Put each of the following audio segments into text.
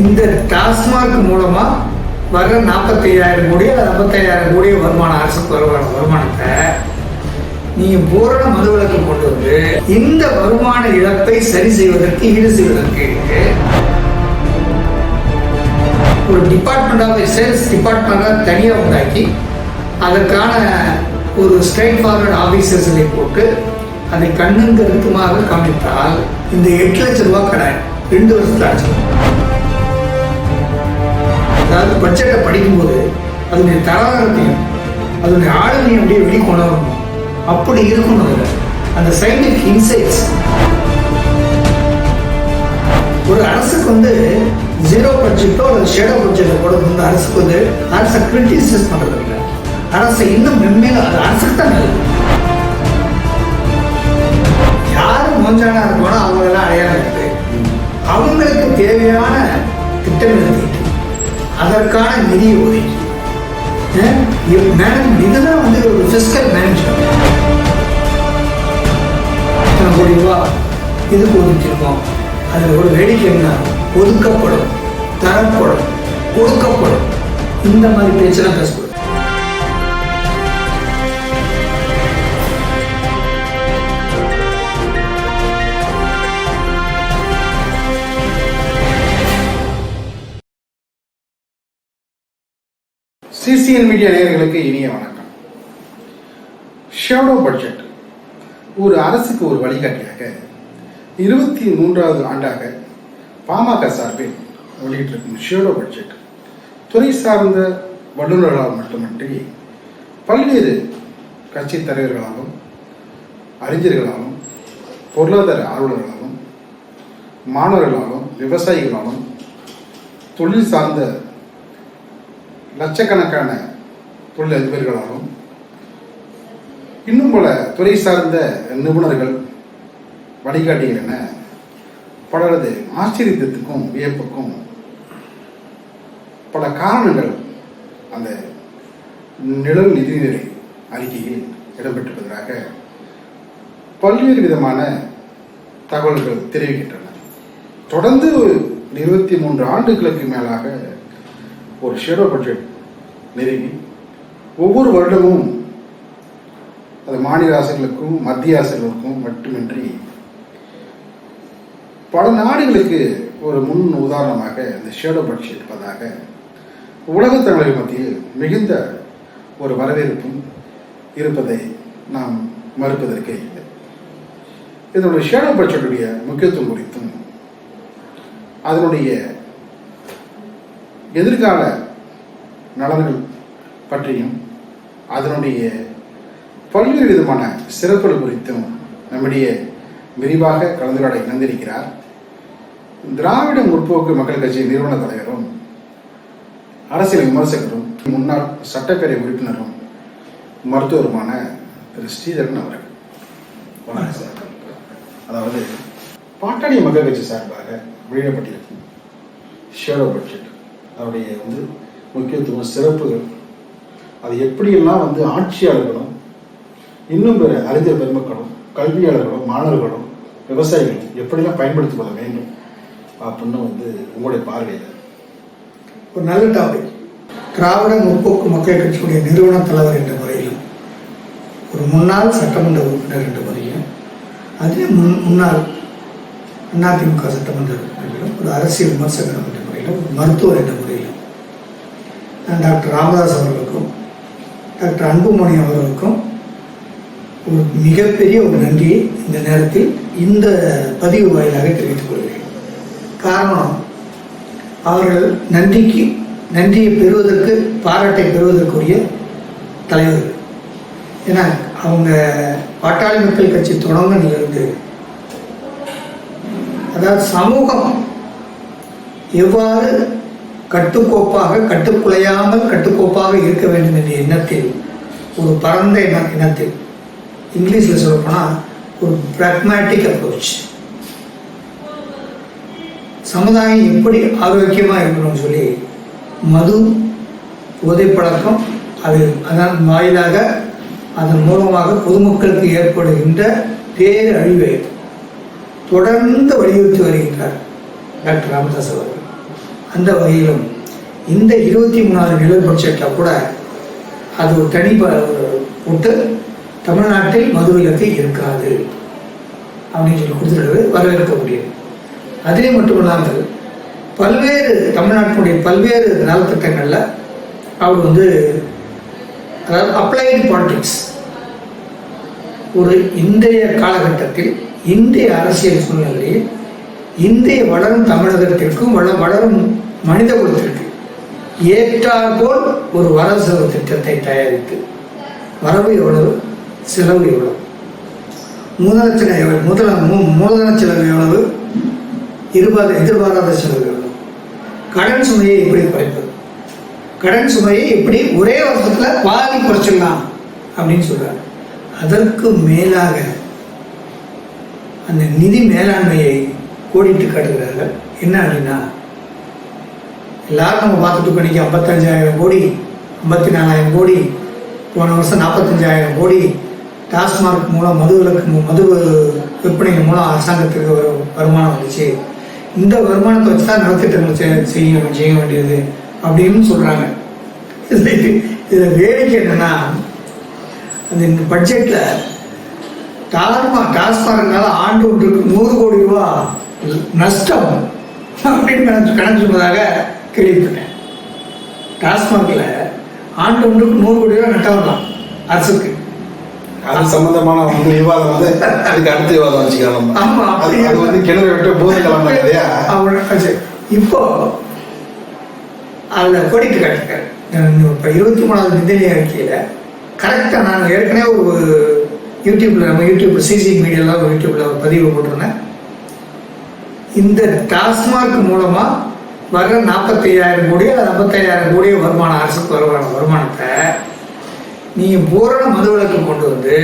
இந்த டாஸ்மாக் மூலமா வர்ற 45,000 கோடி 55,000 கோடி வருமானம், அரசுக்கு வருமானத்தை நீங்க பூரண மதுவிலக்கு கொண்டு வந்து இந்த வருமான இழப்பை சரி செய்வதற்கு, ஈடு செய்வதற்கு ஒரு டிபார்ட்மெண்ட் ஆஃப் சேல்ஸ் டிபார்ட்மெண்ட் தனியாக உண்டாக்கி அதற்கான ஒரு ஸ்ட்ரைட் ஃபார்வர்ட் ஆஃபீஸர்ஸை போட்டு அதை கண்ணும் கருத்துமாக காமித்தால் இந்த 8 லட்சம் ரூபாய் கடன் 2 வருஷத்துல அடைச்சிடும். அதாவது பட்ஜெட்டை படிக்கும்போது அதனுடைய தராதரத்தையும் அதனுடைய ஆளுமையும் அப்படியே வெளிக்கொண்டு வரணும். அப்படி இருக்கணும். அந்த சயின்டிஃபிக் இன்சைட்ஸ் ஒரு அரசுக்கு வந்து ஜீரோ பட்ஜெட்டோ அல்லது ஷேடோ பட்ஜெட்டோ போடுறது அரசுக்கு வந்து அரசை கிரிட்டிசைஸ் பண்றது இல்லை. அரசை இன்னும் மென்மேலும் அது அரசுக்கு தான் நல்லது. யாரும் மோஞ்சானா இருக்கணும் அவங்களெல்லாம் அடையாளம் இருக்கு. அவங்களுக்கு தேவையான திட்டங்களை தீட்டி அதற்கான நிதியை ஒதுக்கி இதுதான் வந்து ஒரு பிஸ்கல் மேனேஜ்மெண்ட். இத்தனை கோடி ரூபா இதுக்கு ஒதுக்கிருக்கோம். அதில் ஒரு வேடிக்கை என்ன, ஒதுக்கப்படும், தரப்படும், கொடுக்கப்படும், இந்த மாதிரி பேச்செல்லாம் பேசக்கூடாது. சிசிஎன் மீடியா நேயர்களுக்கு இனிய வணக்கம். ஷேடோ பட்ஜெட் ஒரு அரசுக்கு ஒரு வழிகாட்டியாக 23வது ஆண்டாக பாமக சார்பில் வெளியிட்டிருக்கும் ஷேடோ பட்ஜெட் துறை சார்ந்த வல்லுநர்களால் மட்டுமின்றி பல்வேறு கட்சி தலைவர்களாலும் அறிஞர்களாலும் பொருளாதார ஆர்வலர்களாலும் மாணவர்களாலும் விவசாயிகளாலும் தொழில் சார்ந்த லட்சக்கணக்கான தொழில் அதிபர்களாலும் இன்னும் பல துறை சார்ந்த நிபுணர்கள், வழிகாட்டிகள் என பலரது ஆச்சரியத்திற்கும் வியப்புக்கும் பல காரணங்கள் அந்த நிழல் நிதிநிலை அறிக்கையில் இடம்பெற்றிருப்பதாக பல்வேறு விதமான தகவல்கள் தெரிவிக்கின்றன. தொடர்ந்து 23 ஆண்டுகளுக்கு மேலாக ஒரு ஷேடோ பட்ஜெட் நிறுவி ஒவ்வொரு வருடமும் அது மாநில அரசுகளுக்கும் மத்திய அரசுகளுக்கும் மட்டுமின்றி பல நாடுகளுக்கு ஒரு முன் உதாரணமாக இந்த ஷேடோ பட்ஜெட் இருப்பதாக உலகத் தமிழர்கள் மத்தியில் மிகுந்த ஒரு வரவேற்பும் இருப்பதை நாம் மறுப்பதற்கே இல்லை. இதனுடைய ஷேடோ பட்ஜெட்டுடைய முக்கியத்துவம் குறித்தும் அதனுடைய எதிர்கால நலன்கள் பற்றியும் அதனுடைய பல்வேறு விதமான சிறப்புகள் குறித்தும் நம்முடைய விரிவாக கலந்துரையாட இணைந்திருக்கிறார் திராவிட முற்போக்கு மக்கள் கட்சி நிறுவன தலைவரும் அரசியல் விமர்சகரும் முன்னாள் சட்டப்பேரவை உறுப்பினரும் மருத்துவருமான திரு ஸ்ரீதரன் அவர்கள். வணக்கம் சார். அதாவது பாட்டாளி மக்கள் கட்சி சார்பாக வெளியிடப்பட்டிருக்கும் ஷேடோ பட்ஜெட் அதனுடைய வந்து முக்கியத்துவம், சிறப்புகள், அது எப்படியெல்லாம் வந்து ஆட்சியாளர்களும் இன்னும் பிற அறிஞர் பெருமக்களும் கல்வியாளர்களும் மாணவர்களும் விவசாயிகளும் எப்படிலாம் பயன்படுத்திக் கொள்ள வேண்டும் அப்படின்னு வந்து உங்களுடைய பார்வையில் ஒரு நல்ல டாபிக். திராவிட முற்போக்கு மக்கள் கட்சியுடைய நிறுவன தலைவர் என்ற முறையிலும் ஒரு முன்னாள் சட்டமன்ற உறுப்பினர் என்ற முறையிலும் அதே முன்னாள் அதிமுக சட்டமன்ற உறுப்பினர்களும் ஒரு அரசியல் விமர்சகர் என்ற முறையிலும் ஒரு மருத்துவர் என்ற முறையிலும் டாக்டர் ராமதாஸ் அவர்களுக்கும் டாக்டர் அன்புமணி அவர்களுக்கும் ஒரு மிகப்பெரிய ஒரு நன்றியை இந்த நேரத்தில் இந்த பதிவு வாயிலாக தெரிவித்துக் கொள்கிறேன். காரணம், அவர்கள் நன்றியை பெறுவதற்கு, பாராட்டை பெறுவதற்குரிய தலைவர்கள். ஏன்னா அவங்க பாட்டாளி மக்கள் கட்சி தொடங்கிலிருந்து அதாவது சமூகம் எவ்வாறு கட்டுக்கோப்பாக இருக்க வேண்டும் என்ற எண்ணத்தில் ஒரு பரந்த இனத்தில், இங்கிலீஷில் சொல்லப்போனால் ஒரு பிராக்மேட்டிக் அப்ரோச், சமுதாயம் எப்படி ஆரோக்கியமாக இருக்கணும்னு சொல்லி மது போதைப்பழக்கம் அதன் வாயிலாக அதன் மூலமாக பொதுமக்களுக்கு ஏற்படுகின்ற பேரழிவை தொடர்ந்து வலியுறுத்தி வருகின்றார் டாக்டர் ராமதாஸ் அவர்கள். அந்த வகையிலும் இந்த 23வது நிலை பட்ஜெட்டில் கூட அது ஒரு தனி விட்டு தமிழ்நாட்டில் மதுவிலக்கு இருக்காது அப்படின்னு சொல்லி கொடுத்துருக்கிறது வரவேற்கக்கூடியது. அதே மட்டுமல்லாமல் பல்வேறு தமிழ்நாட்டினுடைய பல்வேறு நலத்திட்டங்களில் அவர் அதாவது அப்ளைடு பாலிடிக்ஸ் ஒரு இன்றைய காலகட்டத்தில் இந்திய அரசியல் சூழ்நிலையில் இந்திய வளரும் தமிழகத்திற்கும் வளரும் மனித குலத்திற்கு ஏற்றாற்போல் ஒரு வரவு செலவு திட்டத்தை தயாரித்து வரவு எவ்வளவு, செலவு எவ்வளவு, மூலதன செலவு எவ்வளவு, எதிர்பாராத செலவு எவ்வளவு, கடன் சுமையை எப்படி குறைப்பது, கடன் சுமையை எப்படி ஒரே வருஷத்துல பாதி குறைச்சிடலாம் அப்படின்னு சொல்றாரு. அதற்கு மேலாக அந்த நிதி மேலாண்மையை கோடிட்டு காட்டுகிறார்கள். என்ன அப்படின்னா, எல்லாரும் நம்ம பார்த்துட்டு இன்னைக்கு 55,000 கோடி, 54,000 கோடி, போன வருஷம் 45,000 கோடி டாஸ்மார்க் மூலம் மது விற்பனை மூலம் அரசாங்கத்துக்கு வருமானம் வந்துச்சு. இந்த வருமானத்தை வச்சு தான் நலத்திட்டங்கள் செய்ய வேண்டியது அப்படின்னு சொல்றாங்க. இதுல வேடிக்கை என்னன்னா, அந்த பட்ஜெட்ல டாஸ்மார்க்னால ஆண்டு ஒன்றுக்கு 100 கோடி ரூபாய் நஷ்டம் அப்படின்னு கணக்கு சொல்வதாக கேள்விப்பட்டேன். டாஸ்மார்க்ல ஆண்டு ஒன்றுக்கு 100 கோடி ரூபாய் நட்டம் தான் அரசுக்கு. அது சம்பந்தமான விவாதம் அதுக்கு அடுத்த விவாதம் வச்சுக்கலாம். ஆமா, அது கிணறு விட்டு போதுக்கலாம் இல்லையா? இப்போ அதுல கோடிட்டு காட்டிருக்காரு. இப்ப 23வது நிதிநிலை அறிக்கையில கரெக்டா நான் ஏற்கனவே ஒரு யூடியூப்ல சிசி மீடியால யூடியூப்ல ஒரு பதிவு போட்டிருந்தேன். இந்த டாஸ்மார்க் மூலமா வர்ற 45,000 கோடி 55,000 கோடி வருமானம், அரசுக்கு வருமானத்தை நீங்க பூரண மதுவிலக்கு கொண்டு வந்து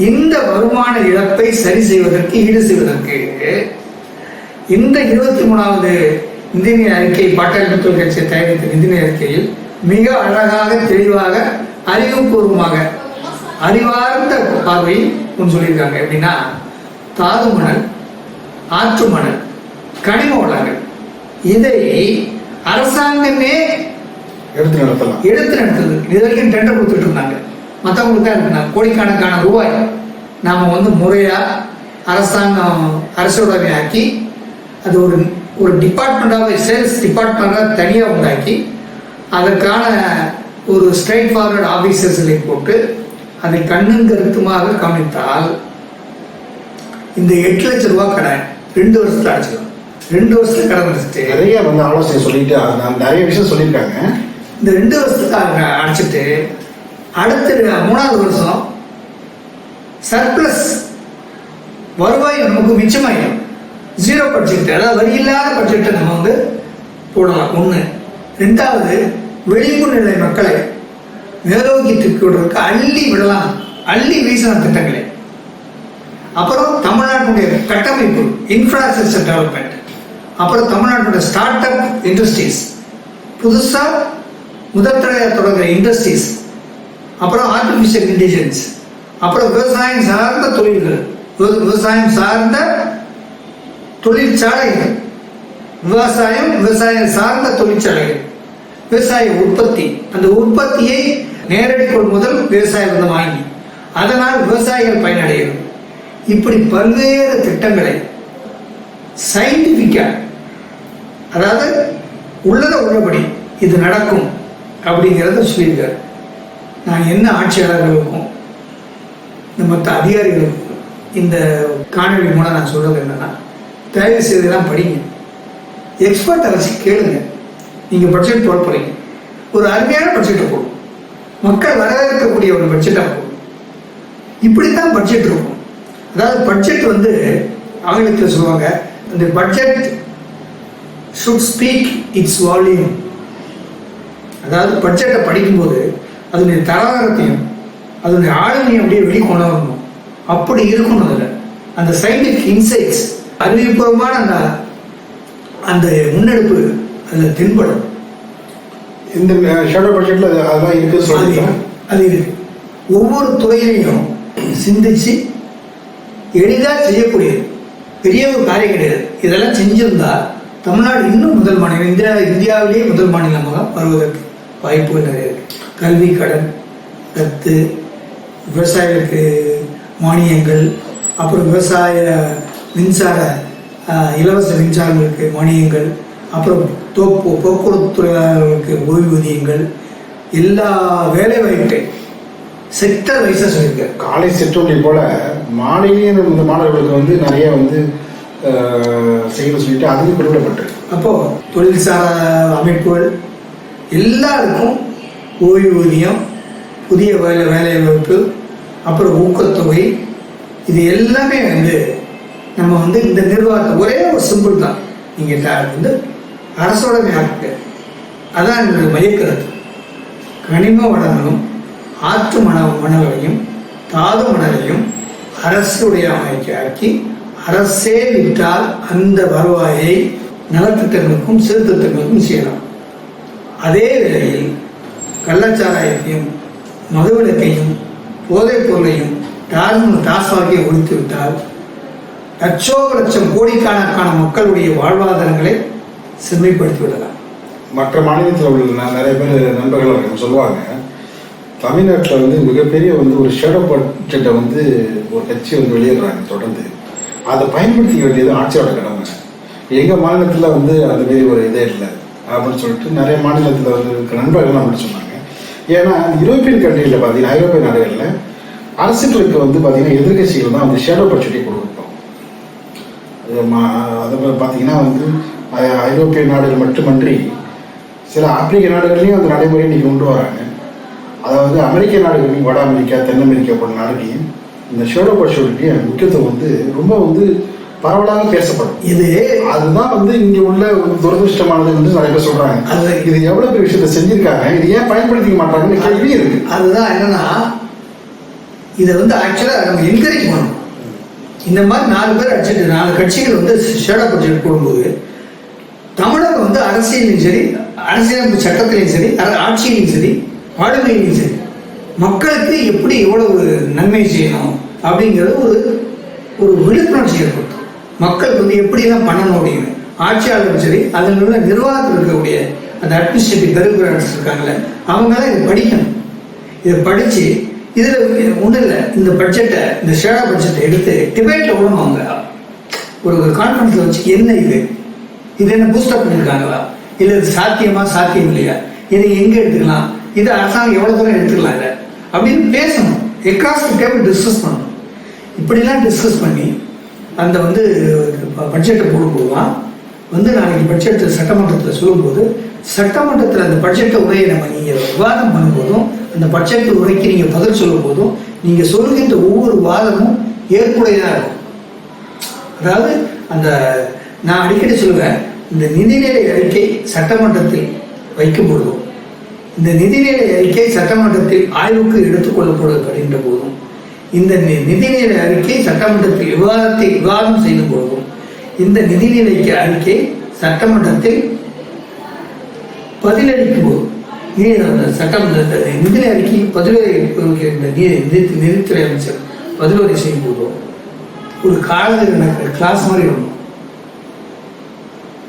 இந்த வருமான இழப்பை சரி செய்வதற்கு, ஈடு செய்வதற்கு இந்த 23வது நிதிநிலை அறிக்கை, பாட்டாளி மக்கள் கட்சி தயாரித்த நிதிநிலை அறிக்கையில் மிக அழகாக, தெளிவாக, அறிவுபூர்வமாக, அறிவார்ந்த பார்வையில் சொல்லியிருக்காங்க. எப்படின்னா, தாது மணல், ஆற்று மணல், கனிம வளங்கள் இதை அரசாங்கமே எடுத்து நடத்துறது. இது வரைக்கும் டெண்டர் கொடுத்துட்டு இருந்தாங்க, மற்றவங்களுக்கு தான் இருந்தாங்க. கோடிக்கணக்கான ரூபாய் நாம முறையா அரசாங்கம் அரசுடைமையாக்கி அது ஒரு டிபார்ட்மெண்டாக, சேல்ஸ் டிபார்ட்மெண்டாக தனியாக உண்டாக்கி அதற்கான ஒரு ஸ்ட்ரைட் ஃபார்வர்ட் ஆபீசர்ஸை போட்டு அதை கண்ணும் கருத்துமாக கவனித்தால் இந்த 8 லட்சம் ரூபாய் கடன் 2 வருஷத்துல அடைச்சிடும். 2 வருஷத்துல கடன் அடைச்சிட்டு நிறைய ஆலோசனை சொல்லிட்டு நிறைய விஷயம் சொல்லியிருக்காங்க. இந்த 2 வருஷத்துக்கு அடைச்சிட்டு அடுத்த 3வது வருஷம் சர்ப்ளஸ் வருவாய் நமக்கு மிச்சமாயிடும். 0 பட்ஜெட், அதாவது வரி இல்லாத பட்ஜெட்டை நம்ம போடலாம். 1. 2வது, வெளிப்பு நிலை மக்களை மேலோக்கிற்கு அள்ளி விடலாம், அள்ளி வீசலாம் திட்டங்களை. அப்புறம் தமிழ்நாட்டுடைய கட்டமைப்பு, இன்ஃப்ராஸ்ட்ரக்சர் டெவலப்மெண்ட், அப்புறம் தமிழ்நாட்டுடைய ஸ்டார்ட் அப் இண்டஸ்ட்ரீஸ், புதுசா முதற்தடையாக தொடங்குற இண்டஸ்ட்ரீஸ், அப்புறம் ஆர்டிபிஷியல் இன்டெலிஜென்ஸ், அப்புறம் விவசாயம் சார்ந்த தொழில்கள், விவசாயம் சார்ந்த தொழிற்சாலைகள், விவசாயம் சார்ந்த தொழிற்சாலைகள், விவசாய உற்பத்தி, அந்த உற்பத்தியை நேரடி கொள்முதல் விவசாயம் வாங்கி அதனால் விவசாயிகள் பயனடைகிறது. இப்படி பல்வேறு திட்டங்களை சயின்டிபிக்கா, அதாவது உள்ளபடி இது நடக்கும் அப்படிங்கிறத சொல்லியிருக்காரு. நான் என்ன ஆட்சியாளர்களுக்கும் இந்த மற்ற அதிகாரிகளுக்கும் இந்த காணொலி மூலம் நான் சொல்றது என்னன்னா, தயவு செய்தெல்லாம் படிங்க, எக்ஸ்பர்ட் அரசு கேளுங்க. நீங்க பட்ஜெட் போட போறீங்க, ஒரு அருமையான பட்ஜெட்டை போடும், மக்கள் வரவேற்கக்கூடிய ஒரு பட்ஜெட்டா போடும். இப்படித்தான் பட்ஜெட் இருக்கும். அதாவது பட்ஜெட் ஆங்கிலத்தில் சொல்லுவாங்க, இந்த budget should speak its volume. அதாவது பட்ஜெட்டை படிக்கும்போது அதனுடைய தராதரத்தையும் அதனுடைய ஆளுமையும் அப்படியே வெளிக்கொண்டு வரணும். அப்படி இருக்கணும். அதில் அந்த சயின்டிஃபிக் இன்சைட்ஸ், அறிவுபூர்வமான அந்த முன்னெடுப்பு அதில் தென்படும். இந்த ஷேடோ பட்ஜெட்ல அதெல்லாம் இருக்கு சொல்லுங்க. அது இருக்கு. ஒவ்வொரு துறையிலையும் சிந்திச்சு எளிதாக செய்யக்கூடியது, பெரிய ஒரு காரியம் கிடையாது. இதெல்லாம் செஞ்சிருந்தா தமிழ்நாடு இன்னும் முதல் மாநிலம், இந்தியாவிலேயே முதல் மாநிலமாக வருவதற்கு வாய்ப்புகள் நிறைய இருக்கு. கல்வி கடன் ரத்து, விவசாயிகளுக்கு மானியங்கள், அப்புறம் விவசாய மின்சார இலவச மின்சாரங்களுக்கு மானியங்கள், அப்புறம் போக்குவரத்து தொழிலாளர்களுக்கு ஓய்வூதியங்கள், எல்லா வேலை வாய்ப்பை செக்டர் வைஸாக சொல்லியிருக்காரு. காலை சிற்றுண்டி போல மாநில இந்த மாணவர்களுக்கு வந்து நிறைய வந்து செய்யணும் சொல்லிட்டு அதுவும் குறிப்பிடப்பட்டு, அப்போ தொழில்சார அமைப்புகள் எல்லாருக்கும் ஓய்வூதியம், புதிய வேலை வாய்ப்பு, அப்புறம் ஊக்கத்தொகை, இது எல்லாமே வந்து நம்ம வந்து இந்த நிர்வாகத்தை ஒரே ஒரு சிம்பிள் தான். நீங்கள் வந்து அரசோட மேற்கு அதான் எங்களுக்கு மையக்கருத்து. கனிம வளங்களும் ஆற்று மணலையும் தாது மணலையும் அரசுடைய அமைச்சாக்கி அரசே விட்டால் அந்த வருவாயை நலத்திட்டங்களுக்கும் சீர்திருத்தங்களுக்கும் செய்யலாம். அதே வேளையில் கள்ளச்சாராயத்தையும் மதுவிலக்கையும் போதைப் பொருளையும் டாஸ்மாகை ஒழித்து விட்டால் லட்சம் கோடிக்கணக்கான மக்களுடைய வாழ்வாதாரங்களை செம்மைப்படுத்தி விடலாம். மற்ற மாநிலத்தில் உள்ள நிறைய பேர் நண்பர்கள் சொல்லுவாங்க, தமிழ்நாட்டில் வந்து மிகப்பெரிய வந்து ஒரு ஷேடோ பட்ஜெட்டை வந்து ஒரு கட்சி வந்து வெளியிடுறாங்க தொடர்ந்து, அதை பயன்படுத்திக்க வேண்டியது ஆட்சியோட கடமை. எங்கள் மாநிலத்தில் வந்து அந்த மாரி ஒரு இதே இல்லை அப்படின்னு சொல்லிட்டு நிறைய மாநிலத்தில் வந்து இருக்க நண்பர்கள் அப்படி சொன்னாங்க. ஏன்னா யூரோப்பியன் கண்ட்ரியில் பார்த்தீங்கன்னா, ஐரோப்பிய நாடுகளில் அரசுகளுக்கு வந்து பார்த்தீங்கன்னா எதிர்கட்சிகள் தான் வந்து ஷேடோ பட்ஜெட்டை கொடுப்போம். அதை பார்த்தீங்கன்னா வந்து ஐரோப்பிய நாடுகள் மட்டுமன்றி சில ஆப்பிரிக்க நாடுகள்லையும் அந்த நடைமுறையை இன்னைக்கு கொண்டு வராங்க. அதாவது அமெரிக்க நாடுகளையும், வட அமெரிக்கா, தென் அமெரிக்கா போன்ற நாடுகளையும் இந்த ஷேடோ பட்ஜெட்டுடைய முக்கியத்துவம் வந்து ரொம்ப வந்து பரவலாக பேசப்படும். அதுதான் வந்து இங்க உள்ள துரதிருஷ்டமானது என்று நிறைய பேர் சொல்றாங்க. இது எவ்வளவு பெரிய விஷயத்தை செஞ்சிருக்காங்க, இது ஏன் பயன்படுத்திக்க மாட்டாங்கன்னு கேள்வி இருக்கு. அதுதான் என்னன்னா, இதை வந்து ஆக்சுவலா நம்ம என்கரேஜ் பண்ணணும். இந்த மாதிரி 4 பேர் அடிச்சுட்டு 4 கட்சிகள் வந்து ஷேடோ பட்ஜெட் போடும்போது தமிழகம் வந்து அரசியலையும் சரி, அரசியலமைப்பு சட்டத்திலையும் சரி, ஆட்சியிலையும் சரி, ஆளுமையிலையும் சரி, மக்களுக்கு எப்படி எவ்வளவு நன்மை செய்யணும் அப்படிங்கிறது ஒரு விழிப்புணர்ச்சி ஏற்படுத்தும். மக்களுக்கு வந்து எப்படிலாம் பண்ணணும் அப்படின்னு ஆட்சியாளரும் சரி, அதில் உள்ள நிர்வாகத்தில் இருக்கக்கூடிய அந்த அட்மினிஸ்ட்ரேட்டிவ் பெருகுராட்ஸ் இருக்காங்கல்ல, அவங்களாம் இதை படிக்கணும். இதை படித்து இதில் ஒன்றும் இல்லை, இந்த பட்ஜெட்டை, இந்த ஷேடோ பட்ஜெட்டை எடுத்து டிபேட்டில் விடணும். அவங்க ஒரு கான்ஃபரன்ஸில் வச்சு என்ன இது என்ன பூஸ்டப் பண்ணியிருக்காங்களா, இல்லை இது சாத்தியம் இல்லையா, இதை எங்கே எடுத்துக்கலாம், இது அரசாங்கம் எவ்வளோ தூரம் எடுத்துக்கலாம் இதை அப்படின்னு பேசணும். எக்ராஸ் டேபிள் டிஸ்கஸ் பண்ணணும். இப்படிலாம் டிஸ்கஸ் பண்ணி அந்த வந்து பட்ஜெட்டை போடும்போது தான் வந்து நாளைக்கு பட்ஜெட்டு சட்டமன்றத்தில் சொல்லும்போது, சட்டமன்றத்தில் அந்த பட்ஜெட்டை உரையை நம்ம நீங்கள் விவாதம் பண்ணும்போதும், அந்த பட்ஜெட் உரைக்கு நீங்கள் பதில் சொல்லும் போதும், நீங்கள் சொல்கின்ற ஒவ்வொரு வாதமும் ஏற்புடையதாக இருக்கும். அதாவது அந்த நான் அடிக்கடி சொல்லுவேன், இந்த நிதிநிலை அறிக்கை சட்டமன்றத்தில் வைக்கும் பொழுதும், இந்த நிதிநிலை அறிக்கை சட்டமன்றத்தில் ஆய்வுக்கு எடுத்துக்கொள்ளப்படுகின்ற போதும், இந்த நிதிநிலை அறிக்கை சட்டமன்றத்தில் விவாதம் செய்யும் பொழுதும், இந்த நிதிநிலை அறிக்கை சட்டமன்றத்தில் பதிலளிக்கும் போது, நிதிநிலை அறிக்கை நிதித்துறை அமைச்சர் பதிலுரை செய்யும் போதும் ஒரு கிளாஸ் மாதிரி இருக்கும்,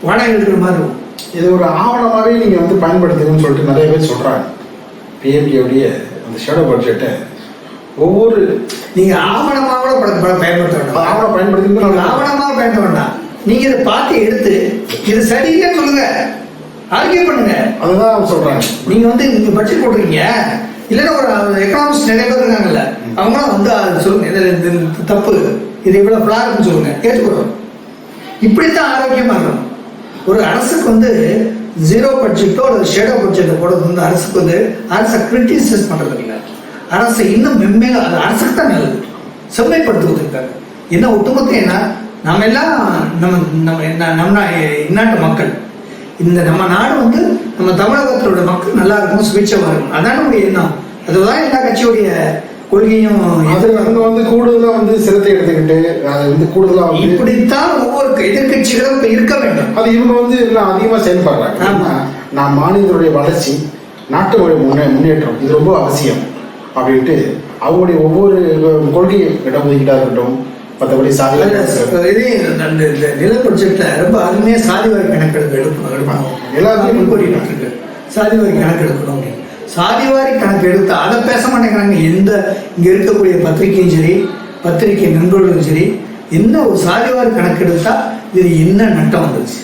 பாடம் எடுக்கிற மாதிரி இருக்கும். இது ஒரு ஆவணமாகவே நீங்கள் வந்து பயன்படுத்தணும்னு சொல்லிட்டு நிறைய பேர் சொல்கிறாங்க. பிஎம்கேவுடைய அந்த ஷேடோ பட்ஜெட்டை ஒவ்வொரு நீங்கள் ஆவணமாக கூட பயன்படுத்த வேண்டாம். ஆவணம் பயன்படுத்தி ஆவணமாக பயன்பட வேண்டாம். நீங்கள் இதை பார்த்து எடுத்து இது சரியில்லை சொல்லுங்க, ஆர்கியூ பண்ணுங்க. அதுதான் சொல்கிறாங்க. நீங்கள் வந்து நீங்கள் பட்ஜெட் போடுறீங்க, இல்லைன்னா ஒரு எக்கனாமிக்ஸ் நிறைய பேர் இருக்காங்கல்ல, அவங்களாம் வந்து அது சொல்லுங்க, இதில் தப்பு, இது இவ்வளோ ஃப்ளாக்னு சொல்லுங்க, ஏற்றுக்கொள்ளும். இப்படித்தான் ஆரோக்கியமாக இருக்கணும். ஒரு அரசுக்கு வந்து ஜீரோ பட்ஜெட்டோ அல்லது ஷேடோ பட்ஜெட்டை போடுறது வந்து அரசுக்கு வந்து அரசை கிரிட்டிசைஸ் பண்ணுறது இல்லை, அரசை இன்னும் மென்மேலும் அது அரசுக்கு தான் நல்லது, செம்மைப்படுத்துவதற்காக. என்ன ஒட்டுமொத்தம் என்ன, நம்ம எல்லாம் நம்ம இந்நாட்டு மக்கள், இந்த நம்ம நாடு வந்து நம்ம தமிழகத்தோட மக்கள் நல்லா இருக்கும், சுபிட்சமாக இருக்கும், அதான் நம்முடைய எண்ணம். அதுதான் எல்லா கட்சியுடைய கொள்கையும். அது வந்து கூடுதலா வந்து சிரத்தை எடுத்துக்கிட்டு அதை வந்து கூடுதலா வந்து இப்படித்தான் ஒவ்வொரு எதிர்கட்சிகளும் இருக்க வேண்டும். அது இவங்க வந்து இன்னும் அதிகமா செயல்படுறாங்க. நான் மாநிலங்களுடைய வளர்ச்சி, நாட்டுடைய முன்னேற்றம் இது ரொம்ப அவசியம் அப்படின்ட்டு அவங்களுடைய ஒவ்வொரு கொள்கை இடஒதுக்கீடா இருக்கட்டும், மற்றபடி சாதி இந்த நில பட்ஜெட்ல ரொம்ப அருமையாக சாதிவாரி கணக்கெடுப்பு எடுக்கணும் எல்லாருமே முன்கூட்டிட்டு இருக்கு. சாதிவாரி கணக்கு எடுக்கணும். சாதிவாரி கணக்கு எடுத்து அதை பேச மாட்டேங்கிறாங்க. எந்த இங்க இருக்கக்கூடிய பத்திரிகையும் சரி, பத்திரிகை நண்பர்களும் சரி, என்ன ஒரு சாதிவாரி கணக்கு எடுத்தா இது என்ன நட்டம் வந்துச்சு,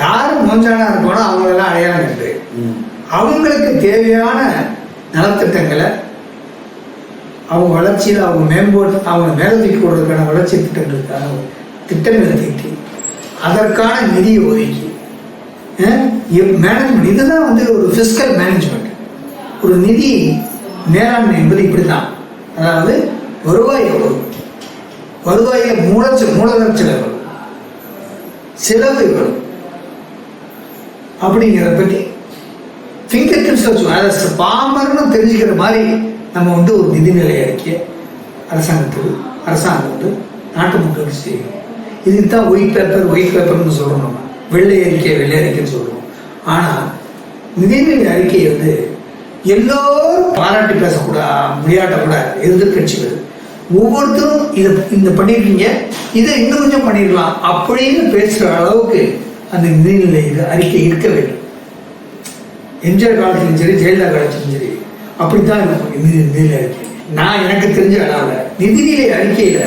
யாரு மோஞ்சானா இருக்கணும் அவங்களெல்லாம் அடையாளம் கண்டு அவங்களுக்கு தேவையான நலத்திட்டங்களை அவங்க வளர்ச்சியில் அவங்க மேம்போட்டு அவங்க மேலதிக்கு கொடுறதுக்கான வளர்ச்சி திட்டங்களுக்கான திட்டங்களை தீட்டி அதற்கான நிதியை ஒதுக்கி மேனேஜ்மெண்ட். இதுதான் வந்து ஒரு ஃபிஸ்கல் மேனேஜ்மெண்ட். ஒரு நிதி மேலாண்மை என்பது இப்படித்தான். அதாவது வருவாய் எவ்வளவு, வருவாயில் மூலதன செலவு, செலவு எவ்வளவு அப்படிங்கிறத பற்றி ஃபிங்கர் டிப்ஸ் வச்சு அதை பாமரன்னு தெரிஞ்சுக்கிற மாதிரி நம்ம வந்து ஒரு நிதிநிலை அறிக்கை அரசாங்கம் வந்து நாட்டு மக்களுக்கு செய்யணும். இதுக்கு தான் ஒயிட் பேப்பர்னு சொல்கிறோம். நம்ம வெள்ளை அறிக்கைன்னு சொல்கிறோம். ஆனால் நிதிநிலை அறிக்கையை வந்து எல்லோரும் பாராட்டி முடியாட்டக்கூட எதிர்கட்சிகள் ஒவ்வொருத்தரும் இந்த பண்ணியிருக்கீங்க, இதை இன்னும் கொஞ்சம் பண்ணிடலாம் அப்படின்னு பேசுகிற அளவுக்கு அந்த நிதிநிலை அறிக்கை இருக்க வேண்டும். எம்ஜிஆர் காலத்திலும் சரி, ஜெயலலிதா காலத்திலும் சரி, அப்படித்தான் இருக்கும் நிதிநிலை அறிக்கை. நான் எனக்கு தெரிஞ்ச அளவில் நிதிநிலை அறிக்கையில்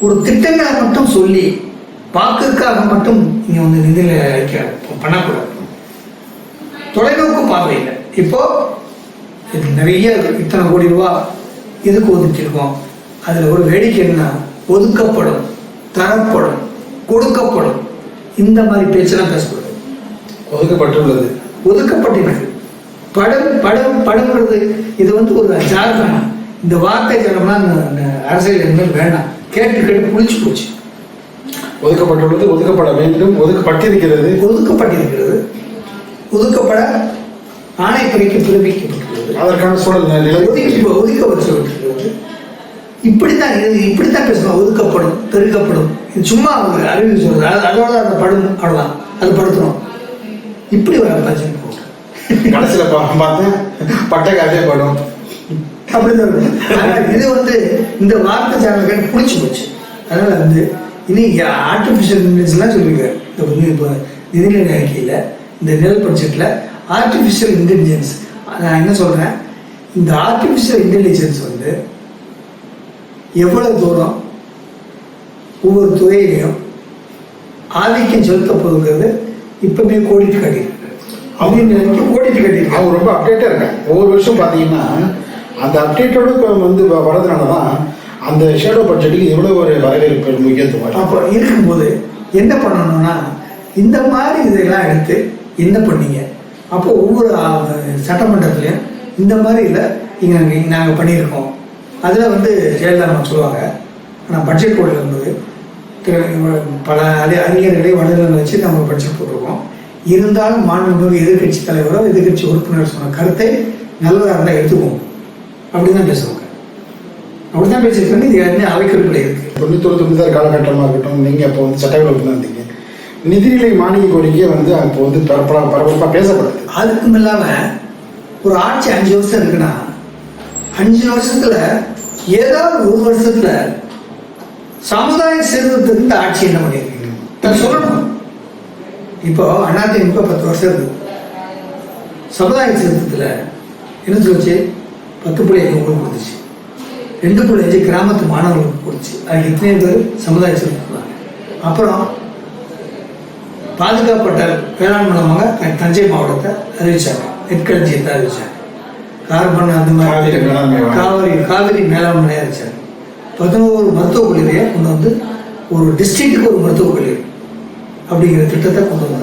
ஒரு திட்டங்களை மட்டும் சொல்லி வாக்குக்காக மட்டும் நீங்க வந்து நிதிநிலை அறிக்கை பண்ணக்கூடாது. தொலைநோக்கு பார்வையில் இப்போ நிறைய இத்தனை கோடி ரூபா எதுக்கு ஒதுக்கியிருக்கோம், அதில் ஒரு வேடிக்கை என்ன, ஒதுக்கப்படும், தரப்படும், கொடுக்கப்படும், இந்த மாதிரி பேச்செல்லாம் பேசக்கூடாது. ஒதுக்கப்பட்டுள்ளது, ஒதுக்கப்பட்டிருக்கு. படம்ங்கிறது இது வந்து ஒரு ஜாதகம். இந்த வார்த்தை ஜனம்லாம் அரசியல் என்பது வேண்டாம். கேட்டு புளிச்சு போச்சு. ஒதுக்கப்பட்டுள்ளது, ஒதுக்கப்பட வேண்டும், ஒதுக்கப்பட்டிருக்கிறது, ஒதுக்கப்பட ஆணைப்படிக்கு பிறப்பிக்கப்பட்டுள்ளது, அதற்கான சூழல் ஒதுக்க வச்சிருக்கிறது. இப்படித்தான் பேசணும். ஒதுக்கப்படும், பெருக்கப்படும், இது சும்மா அவங்க அறிவு சொல்றது. அதோட அந்த படும் அவ்வளவுதான், அது படுத்தணும். இப்படி வர பட்ஜெட் கடைசியில் பார்த்தேன் பட்டக்காதே படும் அப்படிதான். இது வந்து இந்த வார்த்தை சேனல்கள் பிடிச்சி போச்சு. அதனால வந்து இனி ஆர்டிஃபிஷியல் இன்டெலிஜென்ஸ்லாம் சொல்லுங்க. இப்போ நிதிநிலை அறிக்கையில் இந்த நில பட்ஜெட்டில் ஆர்டிஃபிஷியல் இன்டெலிஜென்ஸ், நான் என்ன சொல்கிறேன், இந்த ஆர்டிஃபிஷியல் இன்டெலிஜென்ஸ் வந்து எவ்வளவு தூரம் ஒவ்வொரு துறையிலையும் ஆதிக்கம் செலுத்த போகுங்கிறது இப்பவுமே கோடிட்டு காட்டியிருக்கு. அவங்க ரொம்ப அப்டேட்டாக இருக்காங்க. ஒவ்வொரு வருஷம் பார்த்தீங்கன்னா அந்த அப்டேட்டோட வந்து வரதுனால தான் அந்த ஷேடோ பட்ஜெட்டுக்கு எவ்வளோ ஒரு வரவேற்பு முக்கியத்துவம். அப்போ இருக்கும்போது என்ன பண்ணணும்னா, இந்த மாதிரி இதெல்லாம் எடுத்து என்ன பண்ணீங்க, அப்போ ஒவ்வொரு சட்டமன்றத்துலையும் இந்த மாதிரி இல்லை இங்கே நாங்கள் பண்ணியிருக்கோம். அதில் வந்து ஜெயலலிதா சொல்லுவாங்க. ஆனால் பட்ஜெட் போர்டில் இருந்தது பல அறிஞர்களை வல்லுநர்களை வச்சு நம்ம பட்ஜெட் போட்டிருக்கோம். இருந்தாலும் மாண்புமிகு எதிர்கட்சி தலைவரோ எதிர்கட்சி உறுப்பினர் சொன்ன கருத்தை நல்லதாக இருந்தால் எடுத்துக்குவோம் அப்படிதான் பேசுவாங்க. அப்படிதான் பேசியிருக்காங்க. இது யாருமே அவைக்கருப்பில் இருக்கு. 99 காலகட்டமாக இருக்கட்டும், நீங்கள் அப்போ வந்து சட்டவிரோதம் இருந்தீங்க. நிதிநிலை மானிய கோரிக்கையை வந்து அப்போ வந்து பரபரப்பாக பேசப்படுது. அதுக்கும் இல்லாமல் ஒரு ஆட்சி 5 வருஷம் இருக்குன்னா 5 வருஷத்துல ஏதாவது ஒரு வருஷத்துல சமுதாய சீர்திருத்தத்துக்கு ஆட்சி என்ன பண்ணியிருக்கீங்க சொல்லணும். இப்போ அதிமுக 10 வருஷம் இருக்கு. சமுதாய சீர்திருத்தத்தில் என்ன சொல்லிச்சு, 10.5 உங்களுக்கு கொடுத்துச்சு, 2.5 கிராமத்து மாணவர்களுக்கு கொடுத்துச்சு. அதுக்கு எத்தனை பேர் சமுதாய சீர்திருத்தம். அப்புறம் பாதுகாப்பட்ட வேளாண் மூலமாக தஞ்சை மாவட்டத்தை அறிவிச்சாங்க, நெற்களஞ்சியத்தை அறிவிச்சாங்க. கார்பன் அந்த மாதிரி காவிரி மேலாண்மை அறிவிச்சாங்க. 11 மருத்துவக் கல்லூரியை கொண்டு வந்து ஒரு டிஸ்ட்ரிக்ட்டுக்கு ஒரு மருத்துவக் கல்லூரி அப்படிங்கிற திட்டத்தை கொண்டு வந்தாங்க.